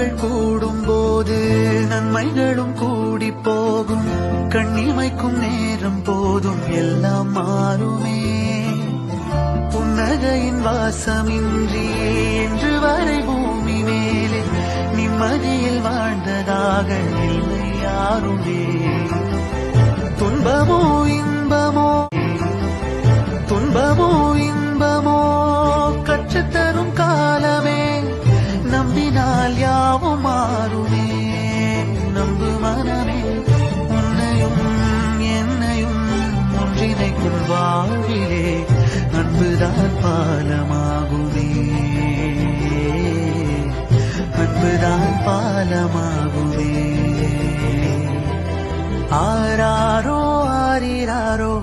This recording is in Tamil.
உறவுகள் கூடும் போது நன்மைகளும் கூடி போகும். கண்ணிமைக்கும் நேரம் போதும் எல்லாம் மாறுமே. புன்னகையின் வாசமின்றியே என்று வரை பூமி மேலே நிம்மதியில் வாழ்ந்ததாக இல்லை யாருமே. துன்பமோ இன்பமோ துன்பமோ இன்பமோ கற்றுத்தரும் காலமே. நம்பினால் யாவும் மாறுமே. நம்பு மனமே, உன்னையும் என்னையும் ஒன்றிணைக்கும் வாழ்விலே அன்புதான் பாலமாகுமே. அன்புதான் பாலமாகுமே. ஆராரோ ஆரிராரோ